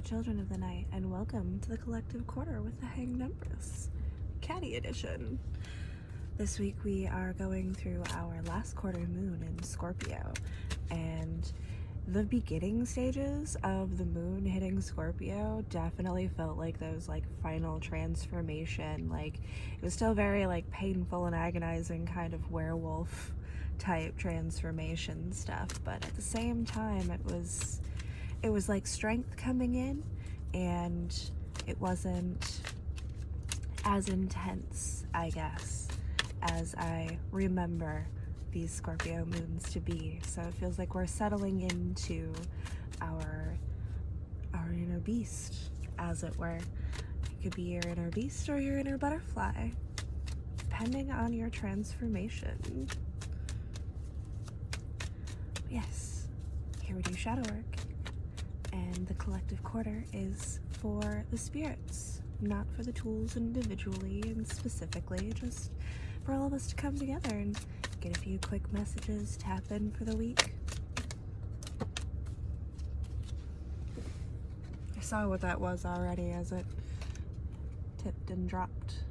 children of the night, and welcome to the Collective Quarter with the Hanged Empress, Caddy Edition. This week we are going through our last quarter moon in Scorpio, and the beginning stages of the moon hitting Scorpio definitely felt like those final transformation, it was still very painful and agonizing kind of werewolf type transformation stuff, but at the same time it was like strength coming in, and it wasn't as intense, I guess, as I remember these Scorpio moons to be. So it feels like we're settling into our inner beast, as it were. It could be your inner beast or your inner butterfly, depending on your transformation. Yes, here we do shadow work. And the collective quarter is for the spirits, not for the tools individually and specifically, just for all of us to come together and get a few quick messages, tap in for the week. I saw what that was already as it tipped and dropped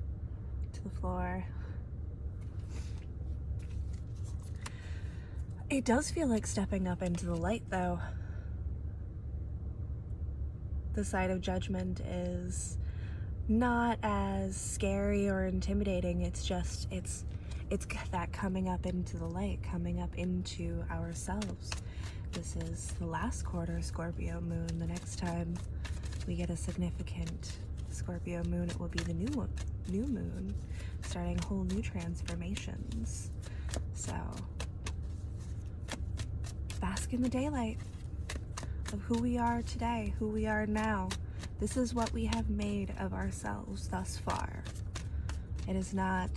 to the floor. It does feel like stepping up into the light, though. The side of judgment is not as scary or intimidating. It's just, it's that coming up into the light, coming up into ourselves. This is the last quarter Scorpio moon. The next time we get a significant Scorpio moon, it will be the new moon, starting whole new transformations. So, bask in the daylight of who we are today, who we are now. This is what we have made of ourselves thus far. It is not...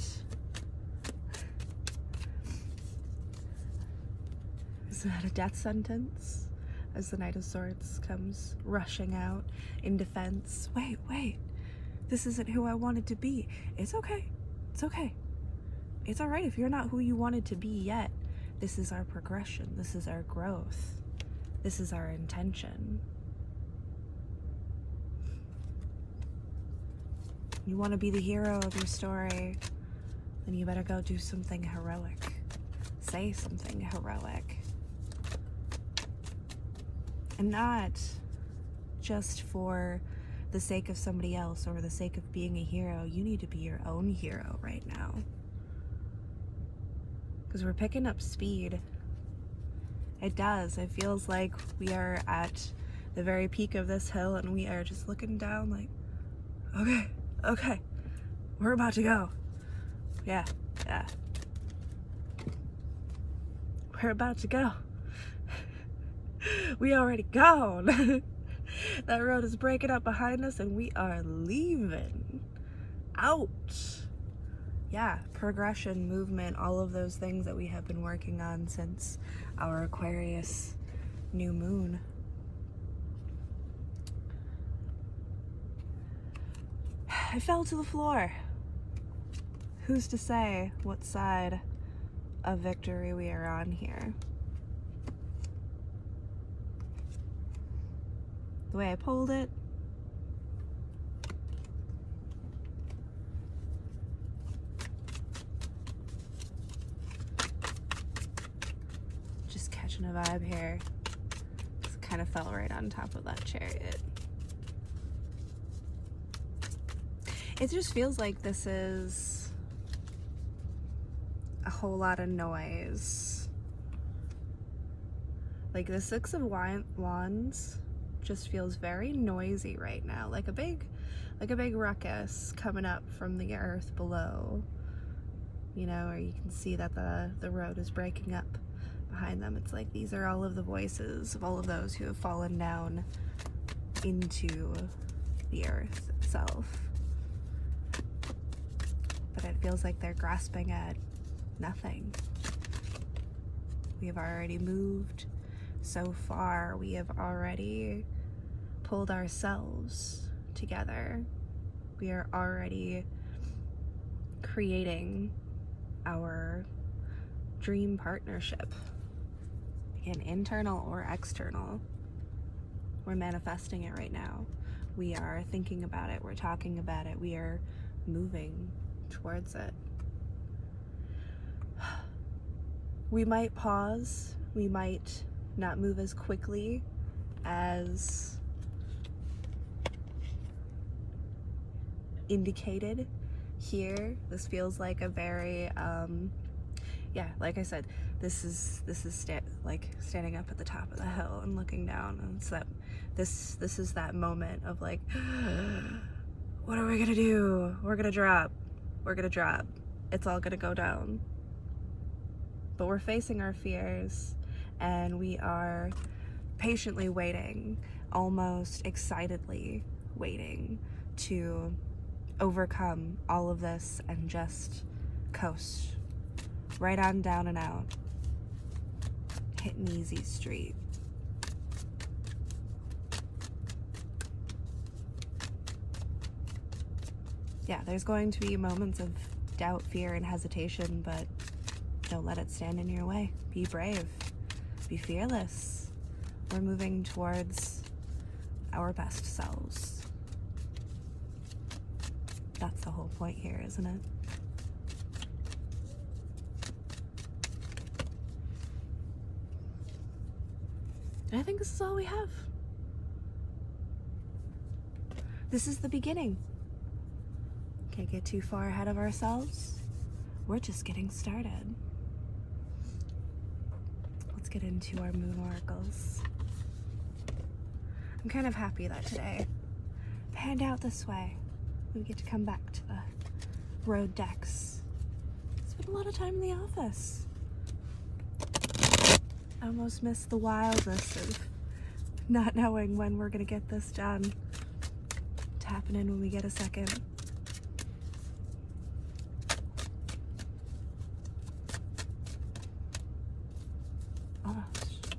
Is that a death sentence? As the Knight of Swords comes rushing out in defense. Wait. This isn't who I wanted to be. It's okay. It's okay. It's alright if you're not who you wanted to be yet. This is our progression. This is our growth. This is our intention. You want to be the hero of your story, then you better go do something heroic. Say something heroic. And not just for the sake of somebody else or the sake of being a hero. You need to be your own hero right now. Because we're picking up speed. It does. It feels like we are at the very peak of this hill and we are just looking down like, okay, we're about to go. Yeah. We're about to go. We already gone. That road is breaking up behind us and we are leaving. Out. Yeah, progression, movement, all of those things that we have been working on since our Aquarius new moon. I fell to the floor. Who's to say what side of victory we are on here? The way I pulled it, just catching a vibe here. Just kind of fell right on top of that chariot. It just feels like this is a whole lot of noise. Like the Six of Wands just feels very noisy right now, like a big ruckus coming up from the earth below, you know, or you can see that the road is breaking up behind them. It's like these are all of the voices of all of those who have fallen down into the earth itself. But it feels like they're grasping at nothing. We have already moved so far. We have already pulled ourselves together. We are already creating our dream partnership, again, internal or external. We're manifesting it right now. We are thinking about it. We're talking about it. We are moving towards it. We might pause. We might not move as quickly as indicated here. This feels like a very yeah, like I said, this is like standing up at the top of the hill and looking down, and it's that this is that moment of like, what are we gonna do? We're gonna drop. It's all gonna go down. But we're facing our fears, and we are patiently waiting, almost excitedly waiting to overcome all of this and just coast right on down and out, hitting easy street. Yeah, there's going to be moments of doubt, fear, and hesitation, but don't let it stand in your way. Be brave. Be fearless. We're moving towards our best selves. That's the whole point here, isn't it? And I think this is all we have. This is the beginning. Can't get too far ahead of ourselves. We're just getting started. Let's get into our moon oracles. I'm kind of happy that today panned out this way. We get to come back to the road decks. Spent a lot of time in the office. I almost missed the wildness of not knowing when we're gonna get this done. Tapping in when we get a second. Almost.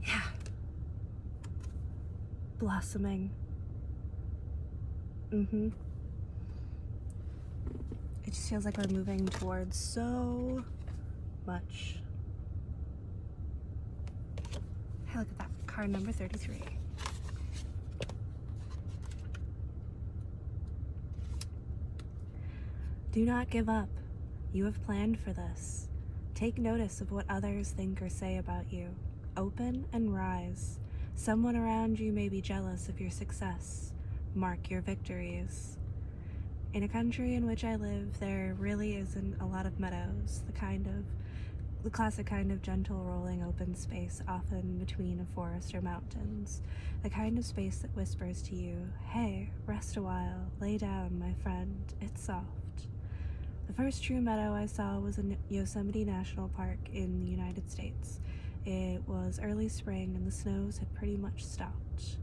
Yeah. Blossoming. It just feels like we're moving towards so much. Hey, look at that. Card number 33. Do not give up. You have planned for this. Take notice of what others think or say about you. Open and rise. Someone around you may be jealous of your success. Mark your victories. In a country in which I live, there really isn't a lot of meadows, the classic kind of gentle rolling open space often between a forest or mountains, the kind of space that whispers to you, hey, rest a while, lay down, my friend, it's soft. The first true meadow I saw was in Yosemite National Park in the United States. It was early spring and the snows had pretty much stopped,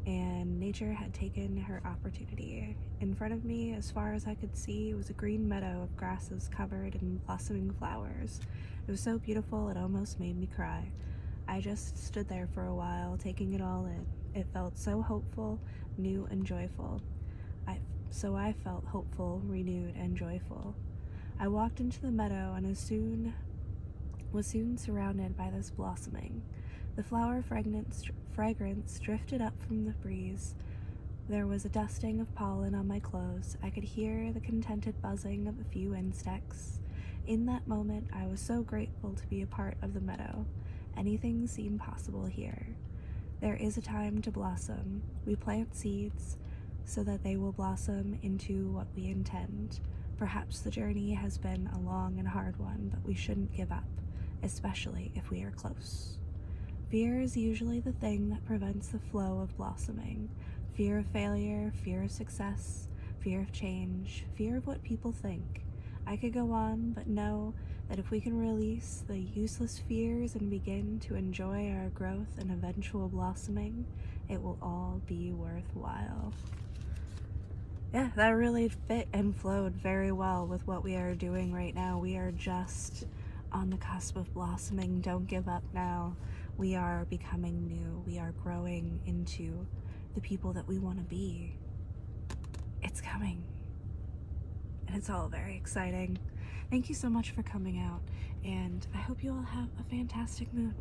and nature had taken her opportunity. In front of me, as far as I could see, was a green meadow of grasses covered in blossoming flowers. It was so beautiful it almost made me cry. I just stood there for a while, taking it all in. It felt so hopeful, new and joyful. So I felt hopeful, renewed, and joyful. I walked into the meadow and was soon surrounded by this blossoming. The flower fragrance drifted up from the breeze. There was a dusting of pollen on my clothes. I could hear the contented buzzing of a few insects. In that moment, I was so grateful to be a part of the meadow. Anything seemed possible here. There is a time to blossom. We plant seeds so that they will blossom into what we intend. Perhaps the journey has been a long and hard one, but we shouldn't give up, especially if we are close. Fear is usually the thing that prevents the flow of blossoming. Fear of failure, fear of success, fear of change, fear of what people think. I could go on, but know that if we can release the useless fears and begin to enjoy our growth and eventual blossoming, it will all be worthwhile. Yeah, that really fit and flowed very well with what we are doing right now. We are just on the cusp of blossoming. Don't give up now. We are becoming new. We are growing into the people that we want to be. It's coming. and it's all very exciting. Thank you so much for coming out, and I hope you all have a fantastic moon.